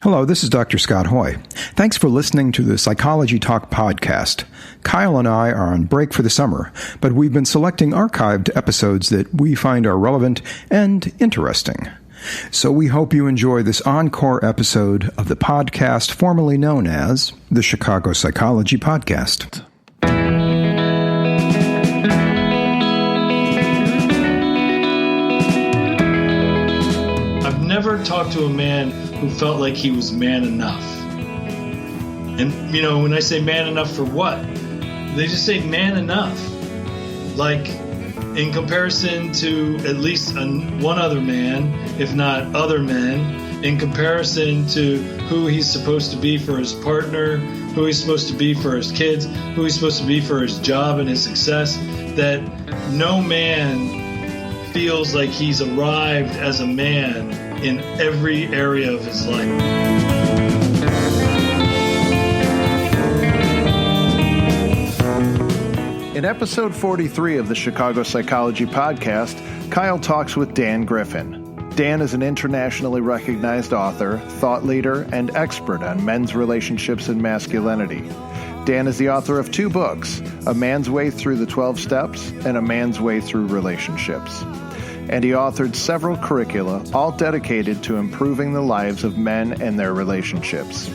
Hello, this is Dr. Scott Hoy. Thanks for listening to the Psychology Talk podcast. Kyle and I are on break for the summer, but we've been selecting archived episodes that we find are relevant and interesting. So we hope you enjoy this encore episode of the podcast formerly known as the Chicago Psychology Podcast. I've never talked to a man who felt like he was man enough. And, you know, when I say man enough for what? They just say man enough. Like, in comparison to at least one other man, if not other men, in comparison to who he's supposed to be for his partner, who he's supposed to be for his kids, who he's supposed to be for his job and his success, that no man feels like he's arrived as a man in every area of his life. In episode 43 of the Chicago Psychology Podcast, Kyle talks with Dan Griffin. Dan is an internationally recognized author, thought leader, and expert on men's relationships and masculinity. Dan is the author of two books, A Man's Way Through the 12 Steps and A Man's Way Through Relationships. And he authored several curricula, all dedicated to improving the lives of men and their relationships.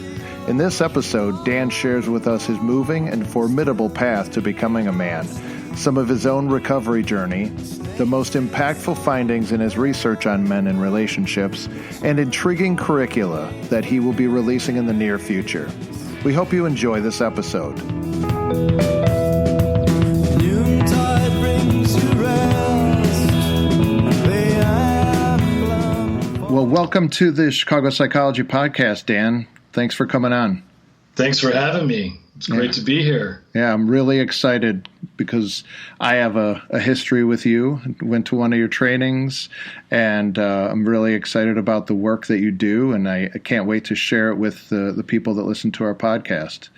In this episode, Dan shares with us his moving and formidable path to becoming a man, some of his own recovery journey, the most impactful findings in his research on men and relationships, and intriguing curricula that he will be releasing in the near future. We hope you enjoy this episode. Well, welcome to the Chicago Psychology Podcast, Dan. Thanks for coming on. Thanks for having me. It's great to be here. Yeah, I'm really excited because I have a history with you. Went to one of your trainings, and I'm really excited about the work that you do, and I can't wait to share it with the people that listen to our podcast.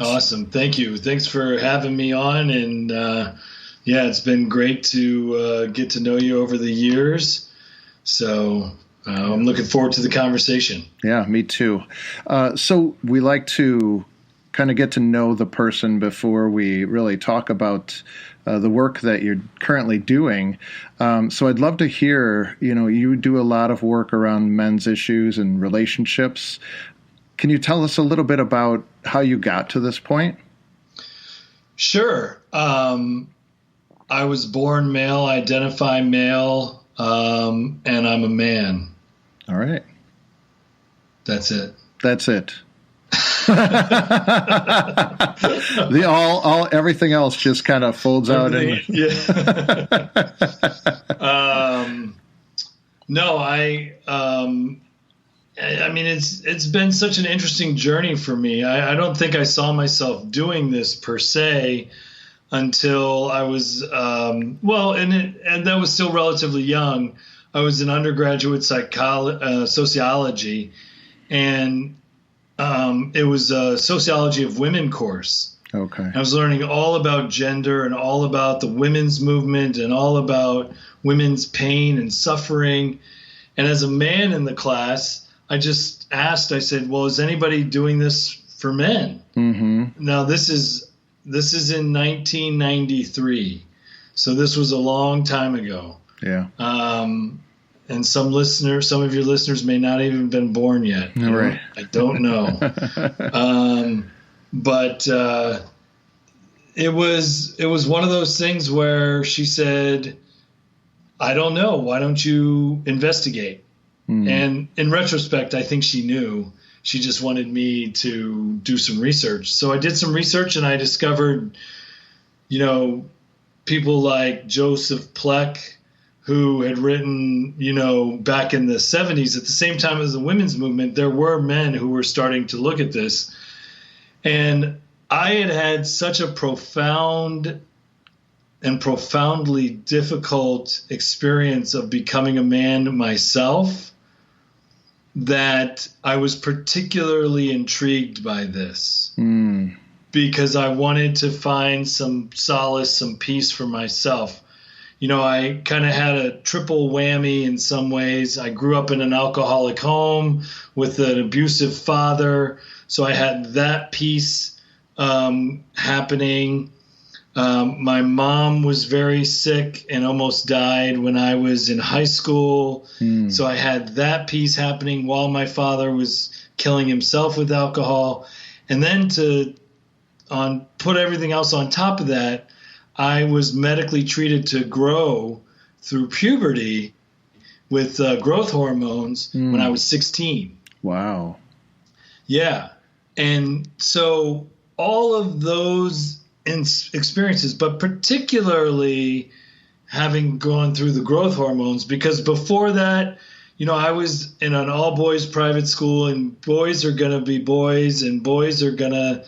Awesome. Thank you. Thanks for having me on, and yeah, it's been great to get to know you over the years. So I'm looking forward to the conversation. Yeah, me too. So we like to kind of get to know the person before we really talk about the work that you're currently doing. So I'd love to hear, you do a lot of work around men's issues and relationships. Can you tell us a little bit about how you got to this point? Sure. I was born male, identify male, and I'm a man. All right. That's it. Everything else just kind of folds out. No, I mean, it's been such an interesting journey for me. I don't think I saw myself doing this per se until I was, and that was still relatively young. I was in undergraduate sociology, and it was a sociology of women course. Okay. I was learning all about gender and all about the women's movement and all about women's pain and suffering. And as a man in the class, I just asked, I said, well, is anybody doing this for men? Mm-hmm. Now, this is in 1993. So this was a long time ago. Yeah. And some of your listeners may not even been born yet. Right. I don't know. But it was one of those things where she said, I don't know. Why don't you investigate? Mm. And in retrospect, I think she knew. She just wanted me to do some research. So I did some research, and I discovered, people like Joseph Pleck, who had written, back in the 70s, at the same time as the women's movement, there were men who were starting to look at this. And I had such a profound and profoundly difficult experience of becoming a man myself that I was particularly intrigued by this. Because I wanted to find some solace, some peace for myself. I kind of had a triple whammy in some ways. I grew up in an alcoholic home with an abusive father, so I had that piece happening. My mom was very sick and almost died when I was in high school. So I had that piece happening while my father was killing himself with alcohol. And then to put everything else on top of that, I was medically treated to grow through puberty with growth hormones when I was 16. Wow. Yeah. And so all of those experiences, but particularly having gone through the growth hormones, because before that, I was in an all-boys private school, and boys are going to be boys, and boys are going to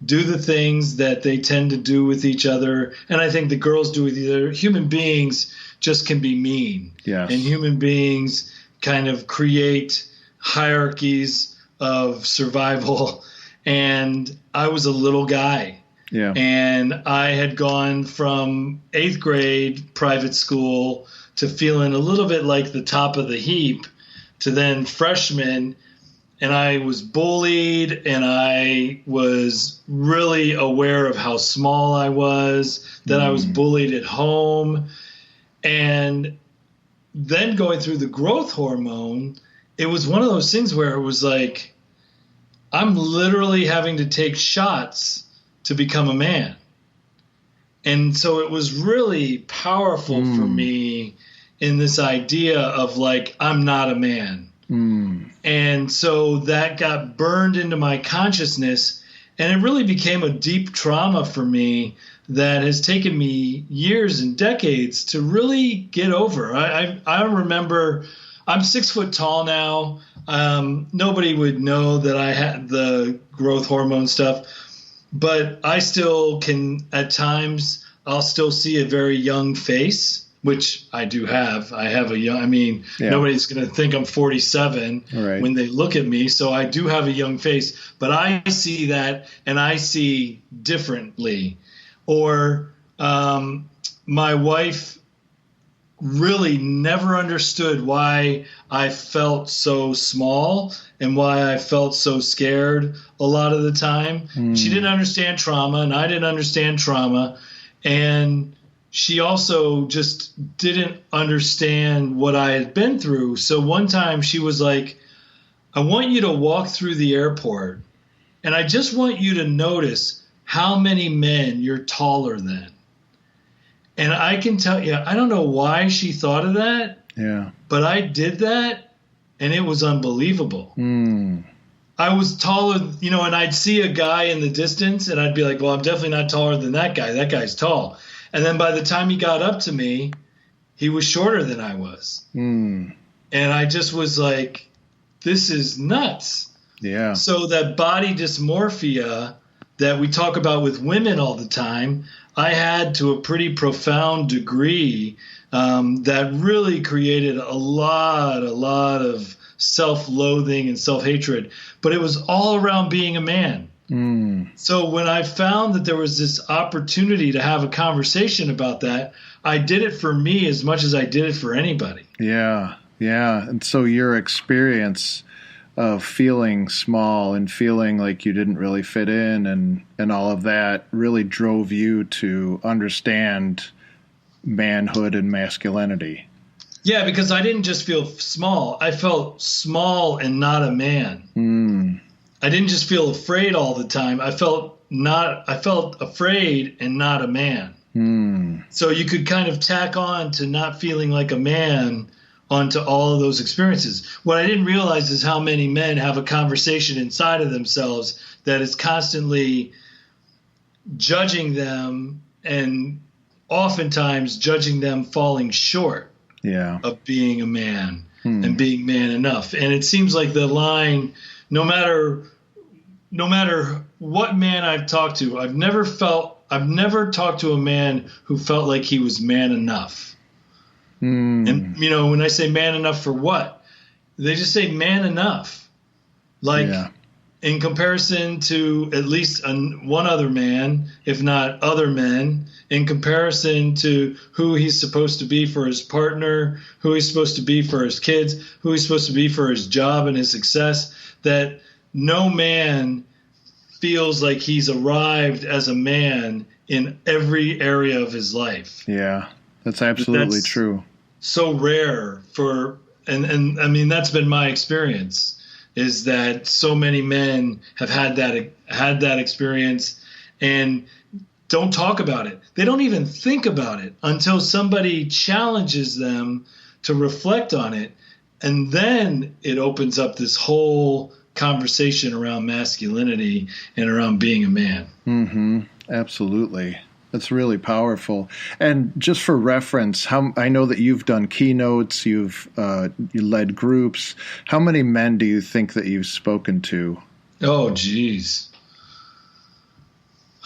do the things that they tend to do with each other. And I think the girls do with each other. Human beings just can be mean. Yes. And human beings kind of create hierarchies of survival. And I was a little guy. Yeah. And I had gone from 8th grade private school to feeling a little bit like the top of the heap to then freshman. And I was bullied, and I was really aware of how small I was. Then I was bullied at home. And then going through the growth hormone, it was one of those things where it was like, I'm literally having to take shots to become a man. And so it was really powerful for me in this idea of like, I'm not a man. And so that got burned into my consciousness, and it really became a deep trauma for me that has taken me years and decades to really get over. I remember I'm 6 foot tall now. Nobody would know that I had the growth hormone stuff, but I still can, at times, I'll still see a very young face, which I do have. I have nobody's going to think I'm 47 when they look at me. So I do have a young face, but I see that, and I see differently. Or my wife really never understood why I felt so small and why I felt so scared a lot of the time. She didn't understand trauma, and I didn't understand trauma. And she also just didn't understand what I had been through. So one time she was like, I want you to walk through the airport, and I just want you to notice how many men you're taller than. And I can tell you, I don't know why she thought of that, but I did that, and it was unbelievable. I was taller, and I'd see a guy in the distance, and I'd be like, well, I'm definitely not taller than that guy. That guy's tall. And then by the time he got up to me, he was shorter than I was. And I just was like, this is nuts. Yeah. So that body dysmorphia that we talk about with women all the time, I had to a pretty profound degree that really created a lot of self-loathing and self-hatred. But it was all around being a man. So when I found that there was this opportunity to have a conversation about that, I did it for me as much as I did it for anybody. Yeah. And so your experience of feeling small and feeling like you didn't really fit in and all of that really drove you to understand manhood and masculinity. Yeah, because I didn't just feel small. I felt small and not a man. I didn't just feel afraid all the time. I felt afraid and not a man. So you could kind of tack on to not feeling like a man onto all of those experiences. What I didn't realize is how many men have a conversation inside of themselves that is constantly judging them, and oftentimes judging them falling short of being a man and being man enough. And it seems like the line, no matter what man I've talked to, I've never talked to a man who felt like he was man enough. And, when I say man enough for what, they just say man enough. Like, in comparison to at least one other man, if not other men, in comparison to who he's supposed to be for his partner, who he's supposed to be for his kids, who he's supposed to be for his job and his success, that no man feels like he's arrived as a man in every area of his life. Yeah, that's absolutely true. So rare and I mean, that's been my experience, is that so many men have had that experience and don't talk about it. They don't even think about it until somebody challenges them to reflect on it. And then it opens up this whole conversation around masculinity and around being a man. Mm-hmm. Absolutely. That's really powerful. And just for reference, I know that you've done keynotes, you led groups. How many men do you think that you've spoken to? Oh, geez.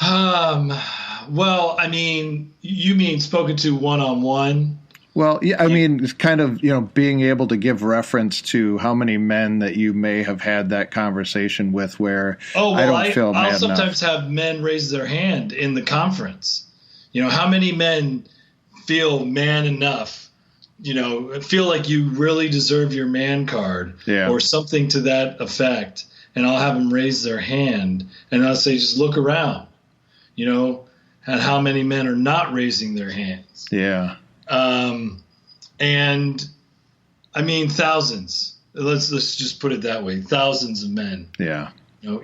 Well, I mean, you mean spoken to one-on-one? Well, yeah, I mean, it's kind of, being able to give reference to how many men that you may have had that conversation with where I don't feel man I'll sometimes enough. have men raise their hand in the conference. How many men feel man enough, feel like you really deserve your man card or something to that effect. And I'll have them raise their hand and I'll say, just look around, at how many men are not raising their hands. Yeah. And I mean, thousands, let's just put it that way. Thousands of men,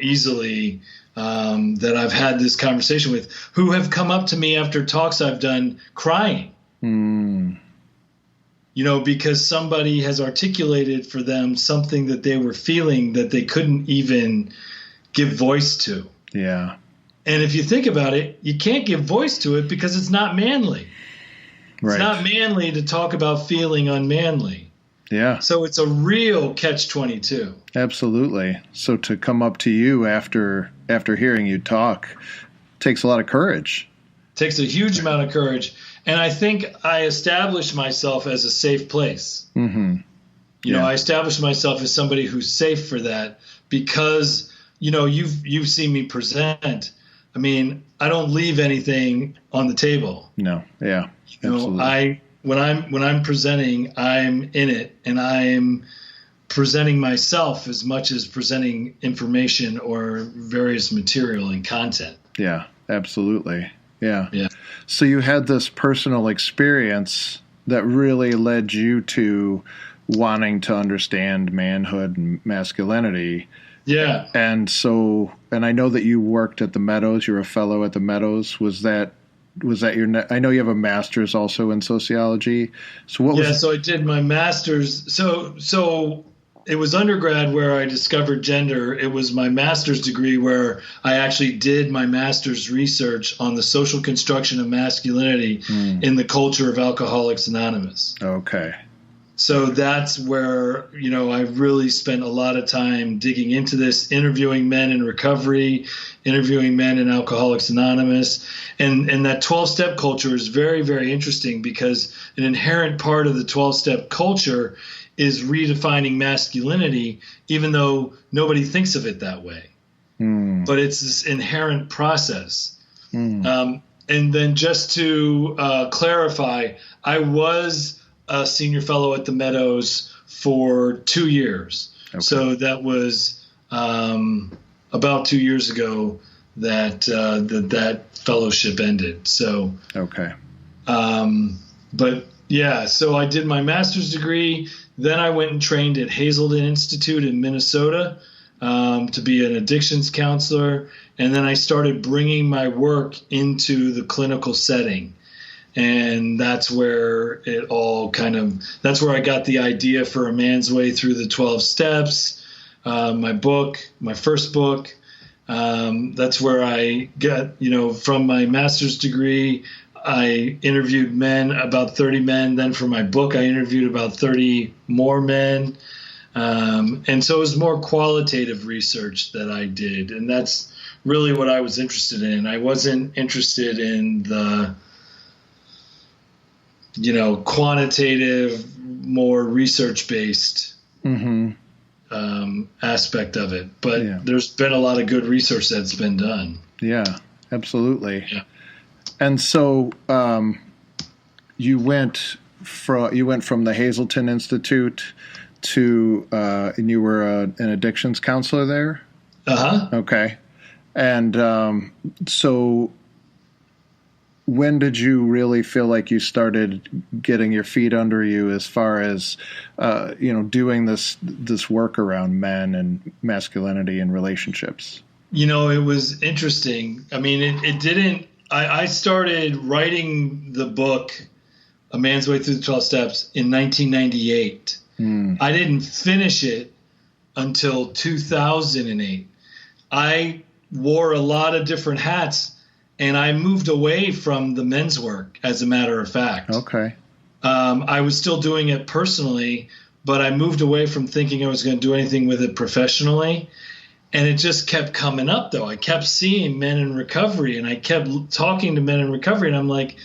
easily, that I've had this conversation with, who have come up to me after talks I've done crying, because somebody has articulated for them something that they were feeling that they couldn't even give voice to. Yeah. And if you think about it, you can't give voice to it because it's not manly. Right. It's not manly to talk about feeling unmanly. Yeah. So it's a real catch-22. Absolutely. So to come up to you after hearing you talk takes a lot of courage. Takes a huge amount of courage. And I think I established myself as a safe place. Mm-hmm. I established myself as somebody who's safe for that because, you've seen me present. I mean, I don't leave anything on the table. No. Yeah. Absolutely. When I'm presenting, I'm in it, and I'm presenting myself as much as presenting information or various material and content. Yeah, absolutely. Yeah. Yeah. So you had this personal experience that really led you to wanting to understand manhood and masculinity. Yeah. And I know that you worked at the Meadows. You're a fellow at the Meadows. Was that I know you have a master's also in sociology. So so I did my master's. So it was undergrad where I discovered gender. It was my master's degree where I actually did my master's research on the social construction of masculinity in the culture of Alcoholics Anonymous. Okay. So that's where, I really spent a lot of time digging into this, interviewing men in recovery, interviewing men in Alcoholics Anonymous. And that 12-step culture is very, very interesting because an inherent part of the 12-step culture is redefining masculinity, even though nobody thinks of it that way. But it's this inherent process. And then just to clarify, I was a senior fellow at the Meadows for 2 years. Okay. So that was about 2 years ago that that fellowship ended. So okay. But yeah, so I did my master's degree. Then I went and trained at Hazelden Institute in Minnesota to be an addictions counselor. And then I started bringing my work into the clinical setting. And that's where it all that's where I got the idea for A Man's Way Through the 12 Steps, my first book. That's where I got, from my master's degree, I interviewed about 30 men. Then for my book, I interviewed about 30 more men. And so it was more qualitative research that I did. And that's really what I was interested in. I wasn't interested in the quantitative, more research-based aspect of it. But there's been a lot of good research that's been done. Yeah, absolutely. Yeah. And so you went from the Hazelden Institute to and you were an addictions counselor there? Uh-huh. Okay. And so when did you really feel like you started getting your feet under you as far as doing this work around men and masculinity and relationships? It was interesting. I mean, it didn't. I started writing the book, A Man's Way Through the 12 Steps, in 1998. I didn't finish it until 2008. I wore a lot of different hats, and I moved away from the men's work, as a matter of fact. Okay. I was still doing it personally, but I moved away from thinking I was going to do anything with it professionally. And it just kept coming up, though. I kept seeing men in recovery, and I kept talking to men in recovery. And I'm like,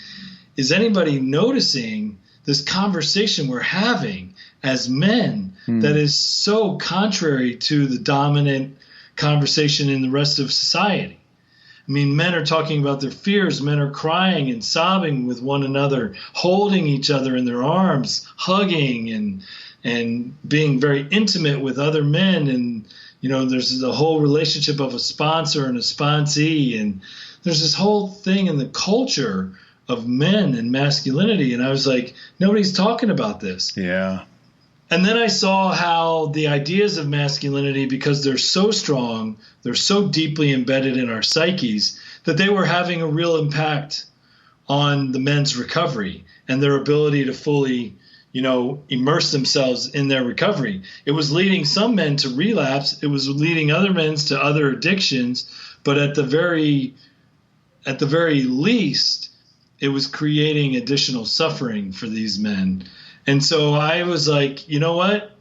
is anybody noticing this conversation we're having as men that is so contrary to the dominant conversation in the rest of society? I mean, men are talking about their fears. Men are crying and sobbing with one another, holding each other in their arms, hugging and being very intimate with other men. And, there's the whole relationship of a sponsor and a sponsee. And there's this whole thing in the culture of men and masculinity. And I was like, nobody's talking about this. Yeah. And then I saw how the ideas of masculinity, because they're so strong, they're so deeply embedded in our psyches, that they were having a real impact on the men's recovery and their ability to fully, immerse themselves in their recovery. It was leading some men to relapse. It was leading other men to other addictions. But at the very least, it was creating additional suffering for these men. And so I was like, you know what?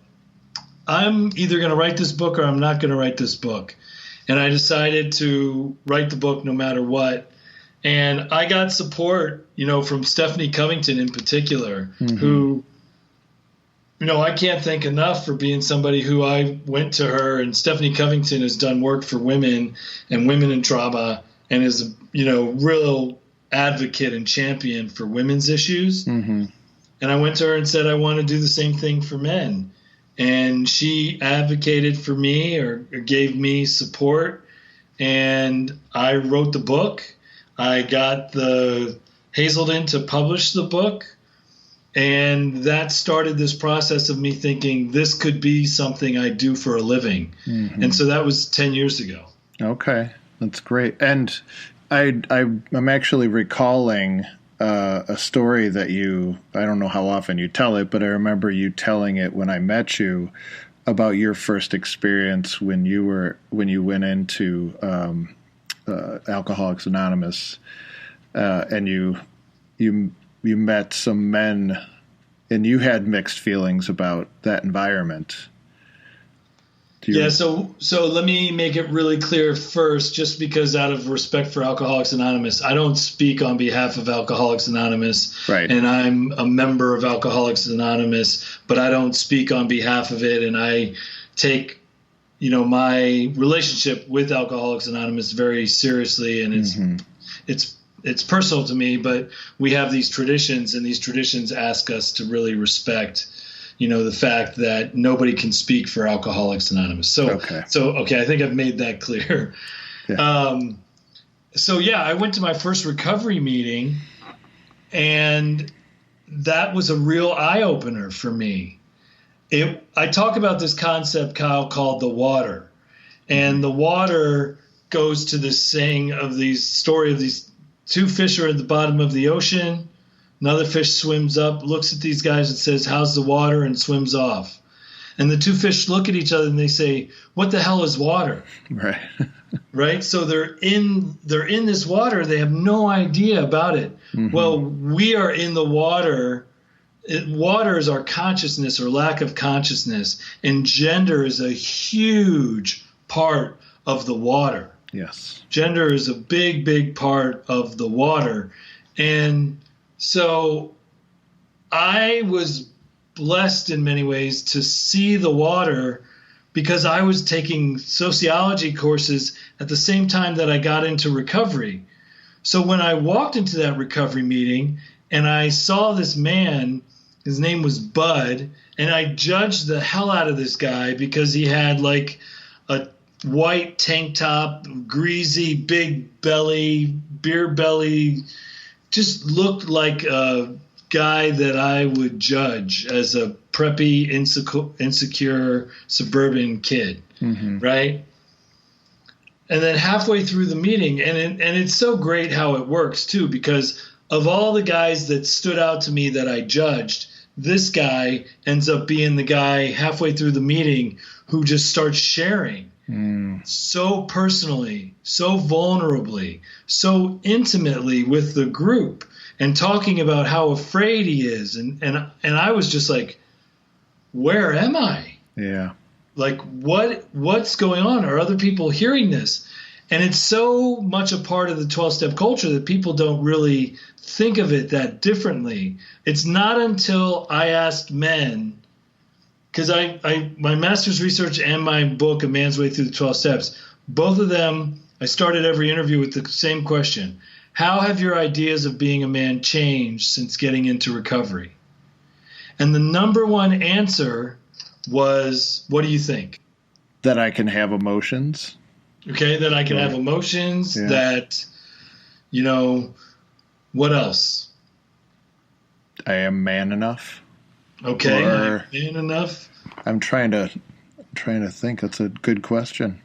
I'm either going to write this book or I'm not going to write this book. And I decided to write the book no matter what. And I got support, from Stephanie Covington in particular, who, I can't thank enough for being somebody who I went to her. And Stephanie Covington has done work for women and women in trauma and is a, real advocate and champion for women's issues. And I went to her and said, I want to do the same thing for men. And she advocated for me or gave me support. And I wrote the book. I got the Hazelden to publish the book. And that started this process of me thinking this could be something I do for a living. And so that was 10 years ago. Okay. That's great. And I'm actually recalling a story that I don't know how often you tell it, but I remember you telling it when I met you about your first experience when you went into Alcoholics Anonymous, and you met some men, and you had mixed feelings about that environment. So let me make it really clear first, just because out of respect for Alcoholics Anonymous, I don't speak on behalf of Alcoholics Anonymous. Right. And I'm a member of Alcoholics Anonymous, but I don't speak on behalf of it. And I take, my relationship with Alcoholics Anonymous very seriously. And it's personal to me, but we have these traditions, and these traditions ask us to really respect the fact that nobody can speak for Alcoholics Anonymous. So I think I've made that clear. Yeah. I went to my first recovery meeting, and that was a real eye-opener for me. I talk about this concept, Kyle, called the water. And the water goes to this saying of these story of these two fish are at the bottom of the ocean. Another fish swims up, looks at these guys and says, how's the water? And swims off. And the two fish look at each other and they say, what the hell is water? Right. Right. So they're in this water. They have no idea about it. Well, we are in the water. Water is our consciousness or lack of consciousness. And gender is a huge part of the water. Yes. Gender is a big, big part of the water. And so I was blessed in many ways to see the water because I was taking sociology courses at the same time that I got into recovery. So when I walked into that recovery meeting and I saw this man, his name was Bud, and I judged the hell out of this guy because he had like a white tank top, greasy, big belly, beer belly, just looked like a guy that I would judge as a preppy, insecure suburban kid, right? And then halfway through the meeting, and it's so great how it works too, because of all the guys that stood out to me that I judged, this guy ends up being the guy halfway through the meeting who just starts sharing so personally, so vulnerably, so intimately with the group, and talking about how afraid he is. And I was just like, where am I? Yeah. Like, what's going on? Are other people hearing this? And it's so much a part of the 12-step culture that people don't really think of it that differently. It's not until I asked men, because my master's research and my book, A Man's Way Through the 12 Steps, both of them, I started every interview with the same question. How have your ideas of being a man changed since getting into recovery? And the number one answer was, what do you think? That I can have emotions. Okay, that I can have emotions, that, what else? I am man enough. Okay, I am man enough. I'm trying to think. That's a good question.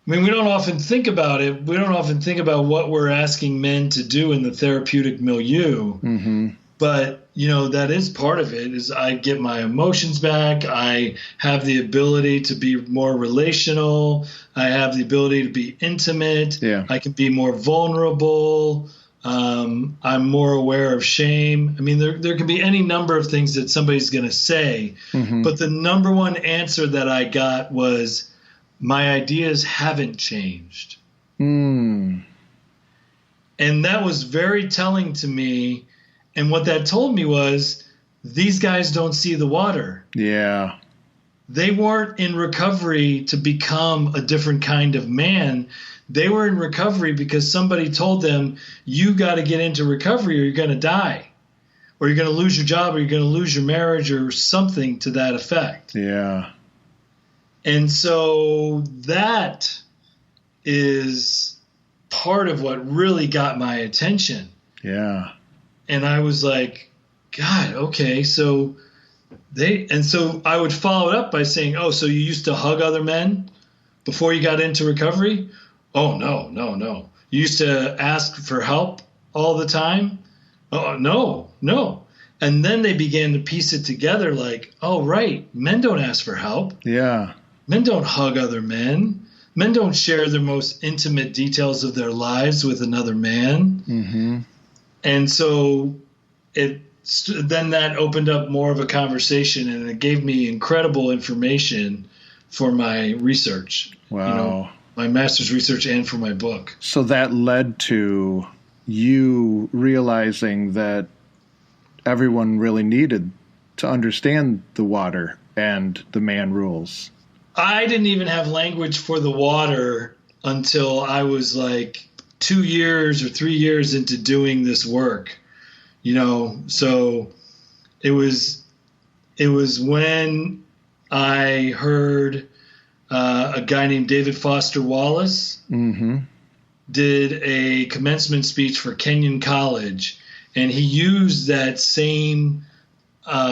I mean, we don't often think about it. We don't often think about what we're asking men to do in the therapeutic milieu. But, that is part of it, is I get my emotions back. I have the ability to be more relational. I have the ability to be intimate. Yeah. I can be more vulnerable. I'm more aware of shame. I mean, there can be any number of things that somebody's going to say. But the number one answer that I got was, my ideas haven't changed. And that was very telling to me. And what that told me was, these guys don't see the water. Yeah. They weren't in recovery to become a different kind of man. They were in recovery because somebody told them, you got to get into recovery or you're going to die, or you're going to lose your job, or you're going to lose your marriage, or something to that effect. Yeah. And so that is part of what really got my attention. Yeah. And I was like, God, okay, so I would follow it up by saying, oh, so you used to hug other men before you got into recovery? Oh, no. You used to ask for help all the time? Oh, no. And then they began to piece it together like, oh, right, men don't ask for help. Yeah. Men don't hug other men. Men don't share their most intimate details of their lives with another man. And so then that opened up more of a conversation, and it gave me incredible information for my research. Wow. My master's research and for my book. So that led to you realizing that everyone really needed to understand the water and the man rules. I didn't even have language for the water until I was like 2 years or 3 years into doing this work, so it was when I heard a guy named David Foster Wallace did a commencement speech for Kenyon College, and he used that same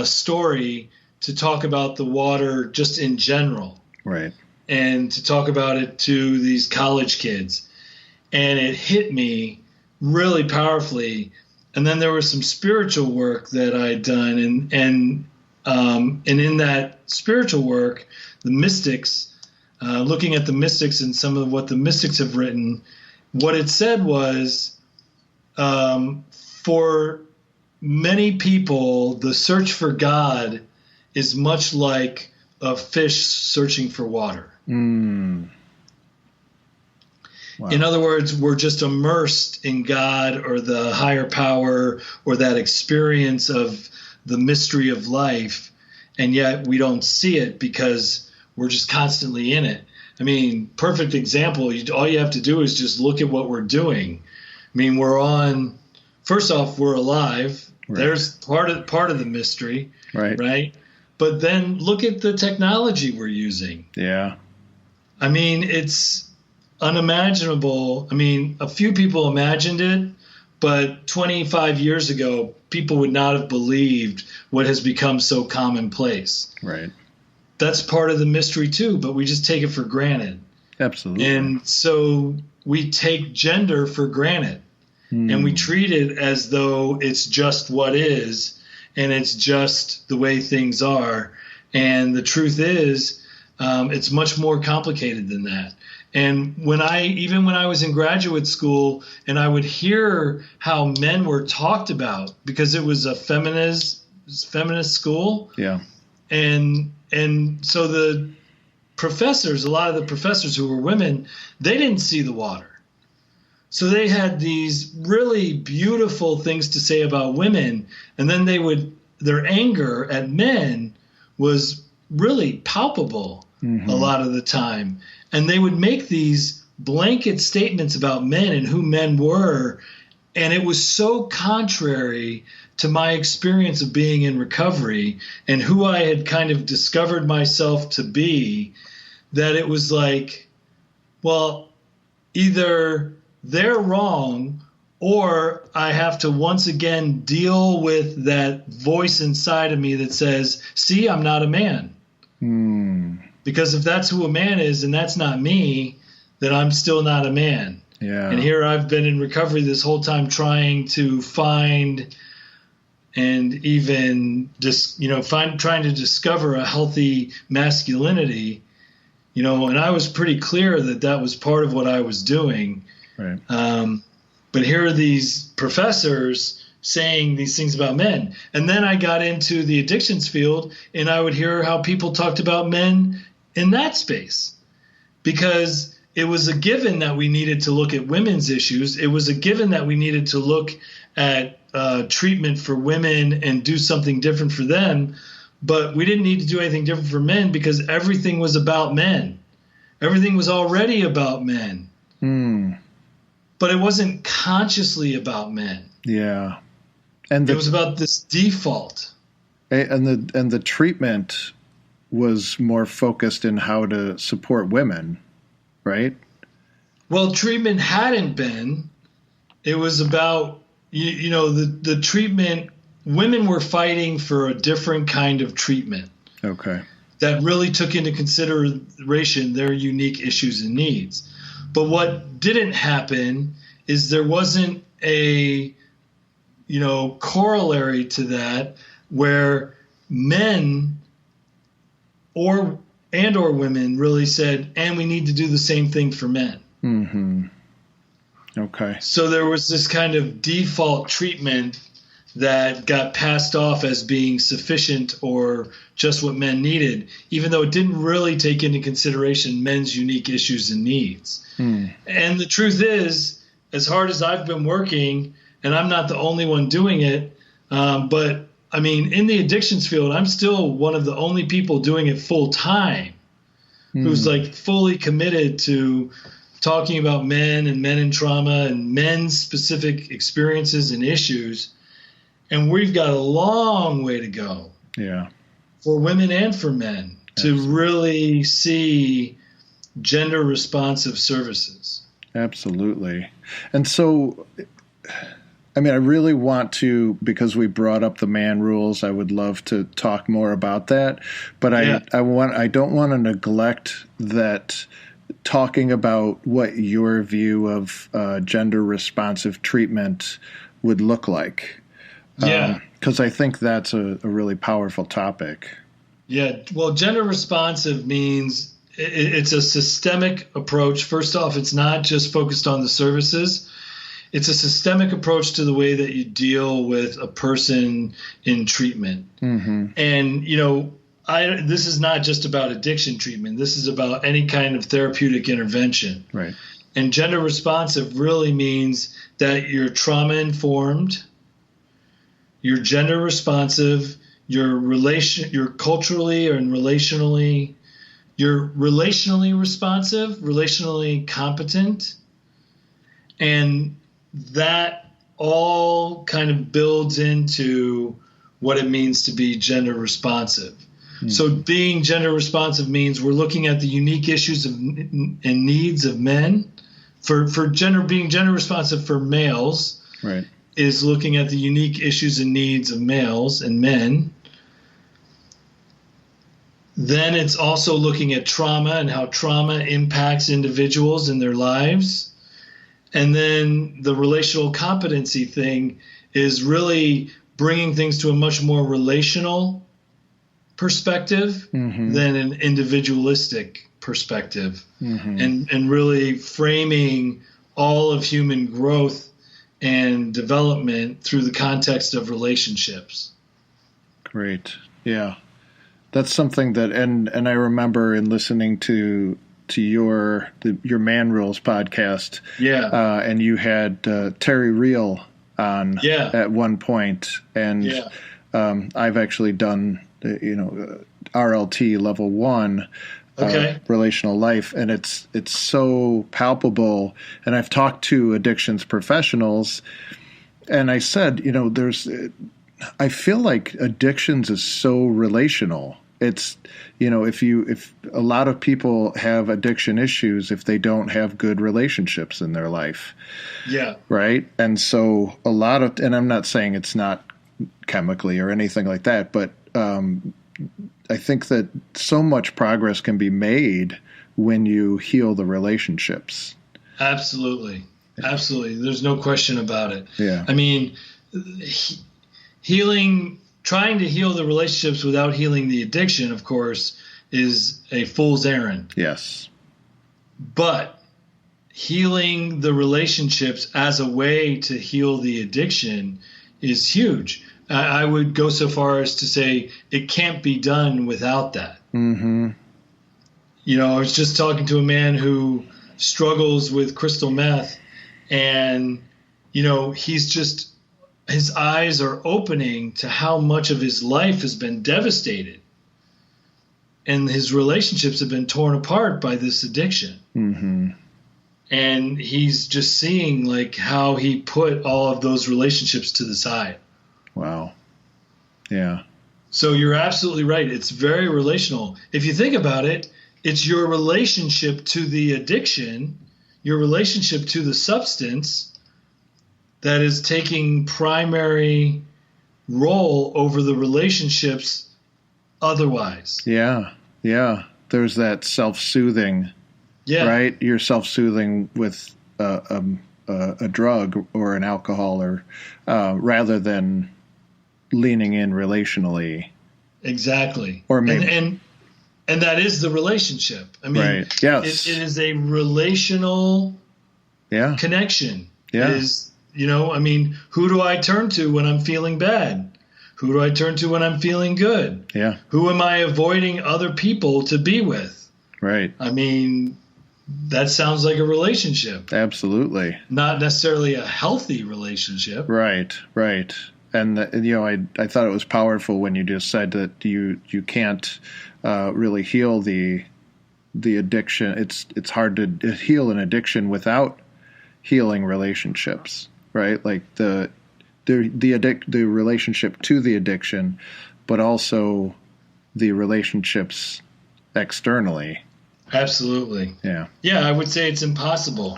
story to talk about the water just in general. Right. And to talk about it to these college kids. And it hit me really powerfully. And then there was some spiritual work that I'd done. And in that spiritual work, the mystics, looking at the mystics and some of what the mystics have written, what it said was, for many people, the search for God is much like a fish searching for water. Wow. In other words, we're just immersed in God or the higher power or that experience of the mystery of life, and yet we don't see it because we're just constantly in it. I mean, perfect example, all you have to do is just look at what we're doing. I mean, first off, we're alive. Right. There's part of the mystery, right? But then look at the technology we're using. Yeah. I mean, it's unimaginable. I mean, a few people imagined it, but 25 years ago, people would not have believed what has become so commonplace. Right. That's part of the mystery too, but we just take it for granted. Absolutely. And so we take gender for granted, and we treat it as though it's just what is, and it's just the way things are. And the truth is, it's much more complicated than that. And when I was in graduate school and I would hear how men were talked about, because it was a feminist school. Yeah. And so the professors, a lot of the professors who were women, they didn't see the water. So they had these really beautiful things to say about women, and then their anger at men was really palpable a lot of the time. And they would make these blanket statements about men and who men were, and it was so contrary to my experience of being in recovery and who I had kind of discovered myself to be, that it was like, well, either they're wrong or I have to once again deal with that voice inside of me that says, see, I'm not a man. Because if that's who a man is and that's not me, then I'm still not a man. Yeah. And here I've been in recovery this whole time trying to find and even just, trying to discover a healthy masculinity, and I was pretty clear that was part of what I was doing. Right. But here are these professors saying these things about men. And then I got into the addictions field and I would hear how people talked about men in that space, because it was a given that we needed to look at women's issues. It was a given that we needed to look at treatment for women and do something different for them. But we didn't need to do anything different for men because everything was about men. Everything was already about men. But it wasn't consciously about men. Yeah. And it was about this default. And the treatment was more focused in how to support women, right? Well, treatment hadn't been. It was about, the treatment. Women were fighting for a different kind of treatment. Okay. That really took into consideration their unique issues and needs. But what didn't happen is there wasn't a, corollary to that where men or women really said, and we need to do the same thing for men. Okay. So there was this kind of default treatment that got passed off as being sufficient or just what men needed, even though it didn't really take into consideration men's unique issues and needs. And the truth is, as hard as I've been working, and I'm not the only one doing it, but I mean, in the addictions field, I'm still one of the only people doing it full time, who's like fully committed to talking about men and men in trauma and men's specific experiences and issues. And we've got a long way to go. Yeah. For women and for men. Absolutely. To really see gender responsive services. Absolutely. And so, I really want to, because we brought up the man rules, I would love to talk more about that. But I don't want to neglect that talking about what your view of gender responsive treatment would look like. Because I think that's a really powerful topic. Yeah. Well, gender responsive means it's a systemic approach. First off, it's not just focused on the services. It's a systemic approach to the way that you deal with a person in treatment. And, this is not just about addiction treatment. This is about any kind of therapeutic intervention. Right. And gender responsive really means that you're trauma informed, you're gender responsive, you're culturally and relationally, you're relationally responsive, relationally competent, and that all kind of builds into what it means to be gender responsive. So being gender responsive means we're looking at the unique issues and needs of men. Being gender responsive for males Right. is looking at the unique issues and needs of males and men. Then it's also looking at trauma and how trauma impacts individuals in their lives. And then the relational competency thing is really bringing things to a much more relational perspective than an individualistic perspective, and really framing all of human growth and development through the context of relationships. Great. Yeah. That's something that, and I remember in listening to your Man Rules podcast, and you had Terry Real on at one point, and I've actually done RLT level 1, relational life, and it's so palpable. And I've talked to addictions professionals, and I said, I feel like addictions is so relational. It's, if a lot of people have addiction issues if they don't have good relationships in their life. Yeah. Right. And so and I'm not saying it's not chemically or anything like that, but I think that so much progress can be made when you heal the relationships. Absolutely. Absolutely. There's no question about it. Yeah. I mean, trying to heal the relationships without healing the addiction, of course, is a fool's errand. Yes. But healing the relationships as a way to heal the addiction is huge. I would go so far as to say it can't be done without that. Mm-hmm. I was just talking to a man who struggles with crystal meth, and, his eyes are opening to how much of his life has been devastated, and his relationships have been torn apart by this addiction. Mm-hmm. And he's just seeing how he put all of those relationships to the side. Wow. Yeah. So you're absolutely right. It's very relational. If you think about it, it's your relationship to the addiction, your relationship to the substance that is taking primary role over the relationships otherwise. Yeah. Yeah. There's that self-soothing, right? You're self-soothing with a drug or an alcohol, or rather than leaning in relationally. Exactly. Or maybe, and that is the relationship. I mean, right. Yes. It is a relational connection. Yeah. It is, who do I turn to when I'm feeling bad? Who do I turn to when I'm feeling good? Yeah. Who am I avoiding other people to be with? Right. I mean, that sounds like a relationship. Absolutely. Not necessarily a healthy relationship. Right. Right. And I thought it was powerful when you just said that you can't really heal the addiction. It's hard to heal an addiction without healing relationships, right? Like the relationship to the addiction, but also the relationships externally. Absolutely. Yeah. Yeah, I would say it's impossible.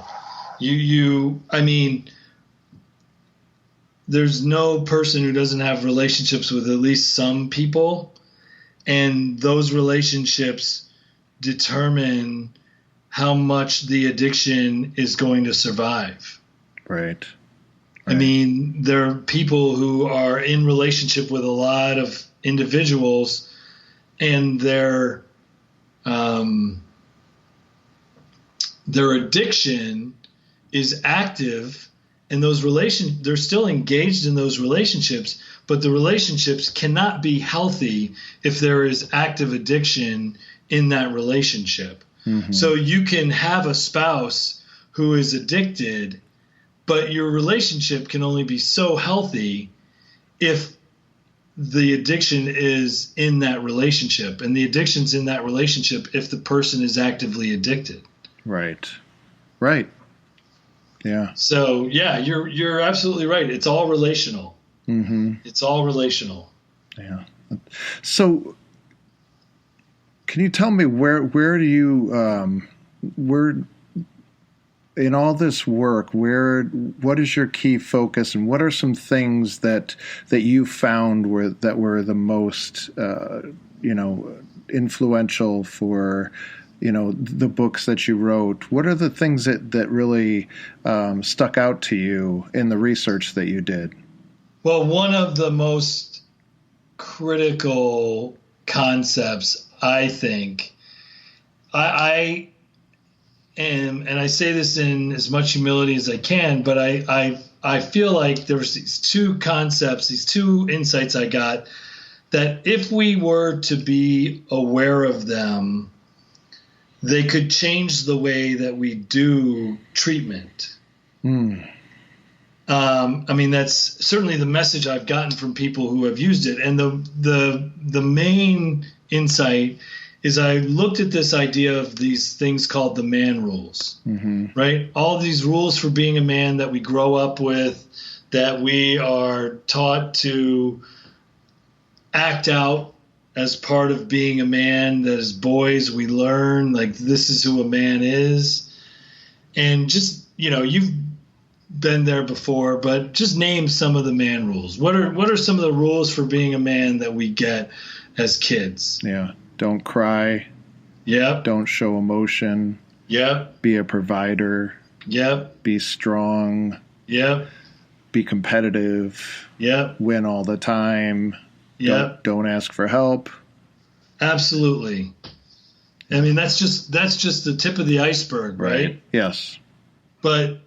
There's no person who doesn't have relationships with at least some people, and those relationships determine how much the addiction is going to survive. Right. I mean, there are people who are in relationship with a lot of individuals, and their addiction is active, and they're still engaged in those relationships, but the relationships cannot be healthy if there is active addiction in that relationship. Mm-hmm. So you can have a spouse who is addicted, but your relationship can only be so healthy if the addiction is in that relationship, and the addiction's in that relationship if the person is actively addicted. Right. Yeah. So yeah, you're absolutely right. It's all relational. Mm-hmm. It's all relational. Yeah. So can you tell me where do you where in all this work, what is your key focus, and what are some things that you found were the most influential for the books that you wrote? What are the things that really stuck out to you in the research that you did? Well, one of the most critical concepts, I think, I am, and I say this in as much humility as I can, but I feel like there was these two concepts, these two insights I got, that if we were to be aware of them, they could change the way that we do treatment. I mean, that's certainly the message I've gotten from people who have used it. And the main insight is I looked at this idea of these things called the man rules, right? All these rules for being a man that we grow up with, that we are taught to act out as part of being a man, that as boys we learn, like, this is who a man is. And just, you've been there before, but just name some of the man rules. What are some of the rules for being a man that we get as kids? Yeah. Don't cry. Yep. Don't show emotion. Yep. Be a provider. Yep. Be strong. Yep. Be competitive. Yep. Win all the time. Yep. Don't ask for help. Absolutely. I mean, that's just the tip of the iceberg, right? Yes. But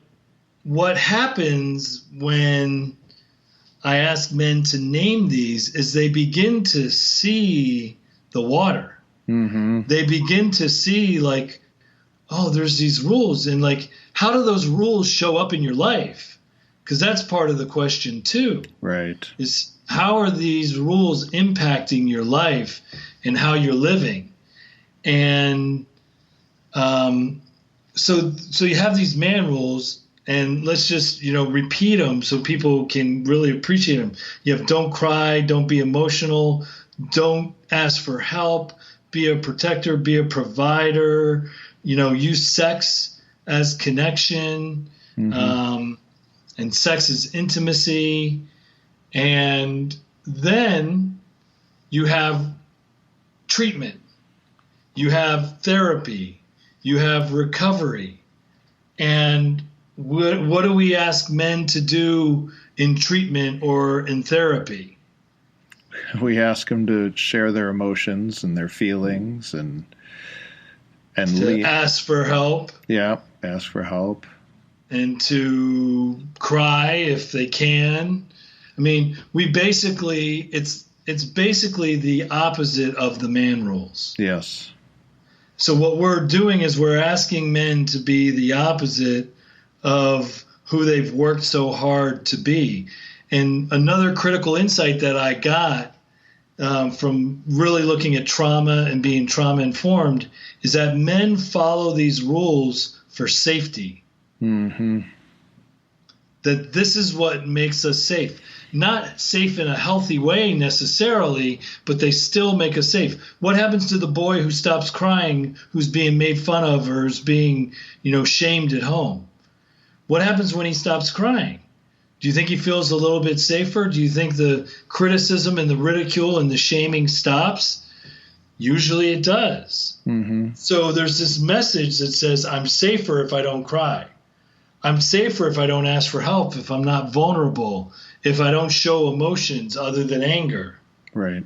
what happens when I ask men to name these is they begin to see the water. They begin to see, like, oh, there's these rules, and like, how do those rules show up in your life? Because that's part of the question too. Right. Is how are these rules impacting your life and how you're living? And so you have these man rules, and let's just repeat them so people can really appreciate them. You have don't cry, don't be emotional, don't ask for help, be a protector, be a provider, use sex as connection, and sex as intimacy. And then you have treatment, you have therapy, you have recovery. And what do we ask men to do in treatment or in therapy? We ask them to share their emotions and their feelings and to ask for help. Yeah, ask for help. And to cry if they can. I mean, it's basically the opposite of the man rules. Yes. So what we're doing is we're asking men to be the opposite of who they've worked so hard to be. And another critical insight that I got from really looking at trauma and being trauma informed is that men follow these rules for safety. That this is what makes us safe. Not safe in a healthy way necessarily, but they still make us safe. What happens to the boy who stops crying, who's being made fun of, or is being, shamed at home? What happens when he stops crying? Do you think he feels a little bit safer? Do you think the criticism and the ridicule and the shaming stops? Usually it does. So there's this message that says, I'm safer if I don't cry. I'm safer if I don't ask for help, if I'm not vulnerable, if I don't show emotions other than anger. Right.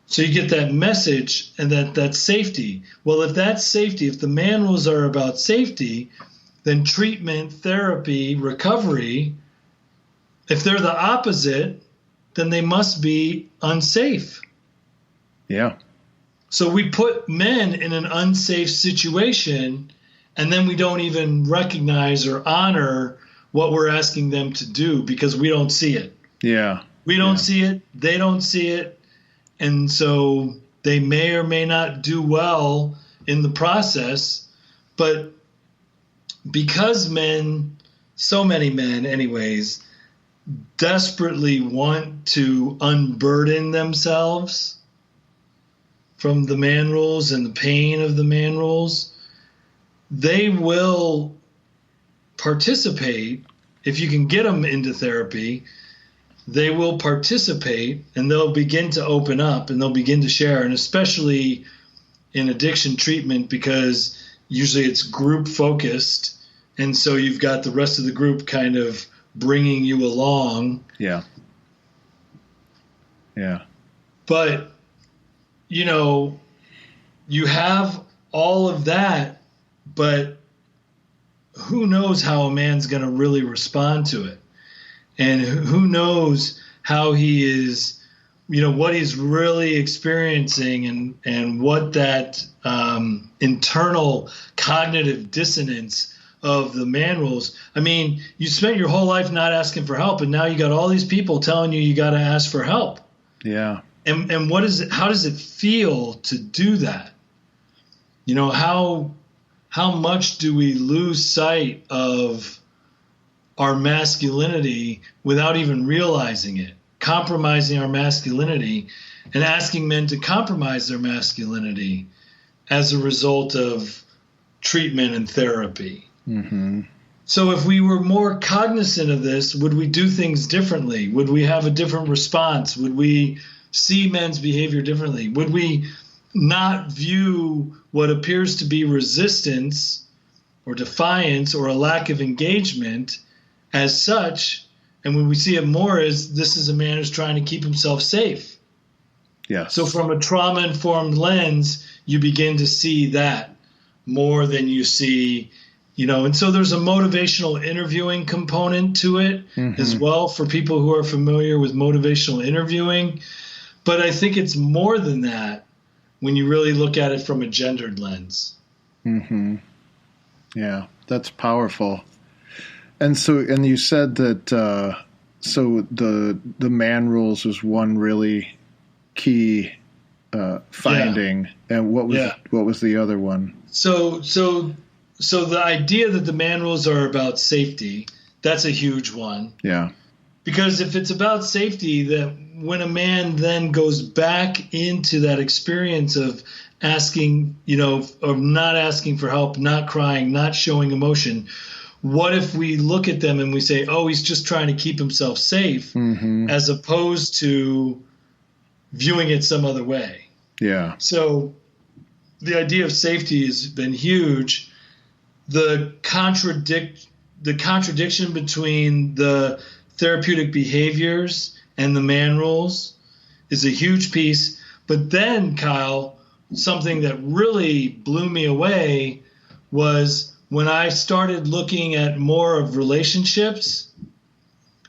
So you get that message and that's safety. Well, if that's safety, if the man rules are about safety, then treatment, therapy, recovery, if they're the opposite, then they must be unsafe. Yeah. So we put men in an unsafe situation, and then we don't even recognize or honor what we're asking them to do because we don't see it. Yeah. We don't see it. They don't see it. And so they may or may not do well in the process. But because men, so many men anyways, desperately want to unburden themselves from the man rules and the pain of the man rules, they will participate. If you can get them into therapy, they will participate and they'll begin to open up and they'll begin to share. And especially in addiction treatment, because usually it's group focused. And so you've got the rest of the group kind of bringing you along. Yeah. Yeah. But, you know, you have all of that, but who knows how a man's going to really respond to it? And who knows how he is, you know, what he's really experiencing and what that internal cognitive dissonance of the man rules. I mean, you spent your whole life not asking for help, and now you got all these people telling you got to ask for help. Yeah. And what is it? How does it feel to do that? You know, how much do we lose sight of our masculinity without even realizing it? Compromising our masculinity and asking men to compromise their masculinity as a result of treatment and therapy. Mm-hmm. So if we were more cognizant of this, would we do things differently? Would we have a different response? Would we see men's behavior differently? Would we not view what appears to be resistance or defiance or a lack of engagement as such? And when we see it more as this is a man who's trying to keep himself safe. Yes. So from a trauma-informed lens, you begin to see that more than you see, you know, and so there's a motivational interviewing component to it as well for people who are familiar with motivational interviewing. But I think it's more than that when you really look at it from a gendered lens. Mm-hmm. Yeah, that's powerful. And so, and you said that, so the man rules was one really key finding. Yeah. And what was the other one? So the idea that the man rules are about safety, that's a huge one. Yeah. Because if it's about safety, that when a man then goes back into that experience of asking, you know, of not asking for help, not crying, not showing emotion, what if we look at them and we say, oh, he's just trying to keep himself safe, as opposed to viewing it some other way? Yeah. So the idea of safety has been huge. The contradiction between the therapeutic behaviors and the man rules is a huge piece. But then, Kyle, something that really blew me away was when I started looking at more of relationships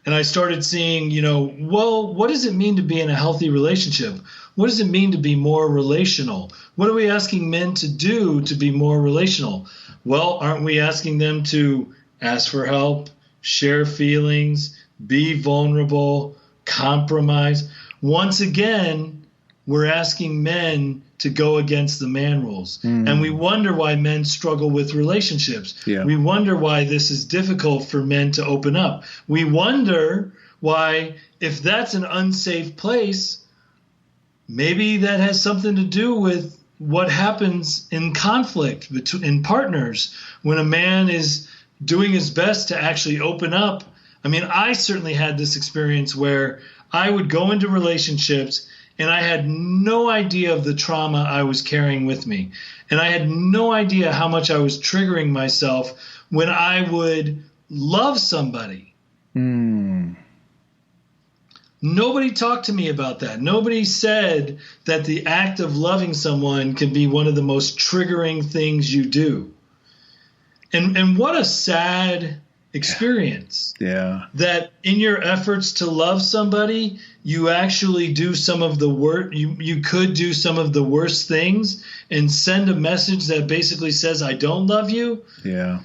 and I started seeing, you know, well, what does it mean to be in a healthy relationship? What does it mean to be more relational? What are we asking men to do to be more relational? Well, aren't we asking them to ask for help, share feelings, be vulnerable, compromise? Once again, we're asking men to go against the man rules. And we wonder why men struggle with relationships. Yeah. We wonder why this is difficult for men to open up. We wonder why, if that's an unsafe place, maybe that has something to do with what happens in conflict in partners when a man is doing his best to actually open up. I mean, I certainly had this experience where I would go into relationships and I had no idea of the trauma I was carrying with me. And I had no idea how much I was triggering myself when I would love somebody. Nobody talked to me about that. Nobody said that the act of loving someone can be one of the most triggering things you do. And what a sad experience. Yeah. That in your efforts to love somebody, you actually do some of the worst. You could do some of the worst things and send a message that basically says, I don't love you. Yeah.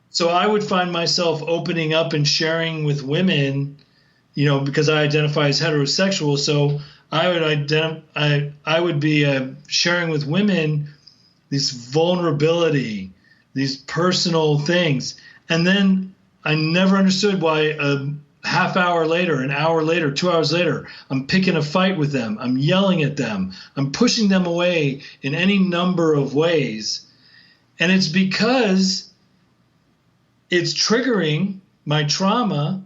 So I would find myself opening up and sharing with women because I identify as heterosexual, so I would be sharing with women this vulnerability, these personal things. And then I never understood why a half hour later, an hour later, 2 hours later, I'm picking a fight with them. I'm yelling at them. I'm pushing them away in any number of ways. And it's because it's triggering my trauma.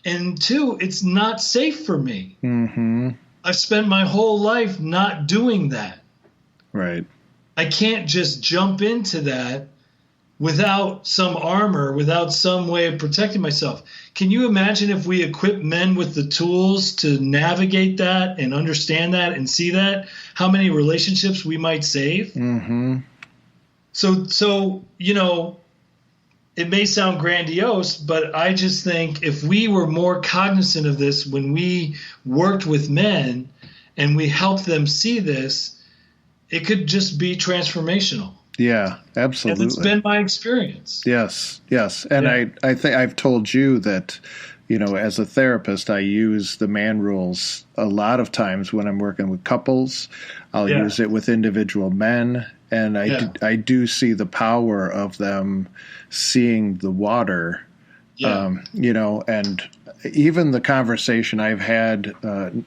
And two, it's not safe for me. Mm-hmm. I've spent my whole life not doing that. Right. I can't just jump into that without some armor, without some way of protecting myself. Can you imagine if we equip men with the tools to navigate that and understand that and see that, how many relationships we might save? Mm-hmm. So it may sound grandiose, but I just think if we were more cognizant of this when we worked with men and we helped them see this, it could just be transformational. Yeah, absolutely. And it's been my experience. Yes. And yeah. I think I've told you that, as a therapist, I use the man rules a lot of times when I'm working with couples. I'll use it with individual men. And I do see the power of them seeing the water, and even the conversation I've had,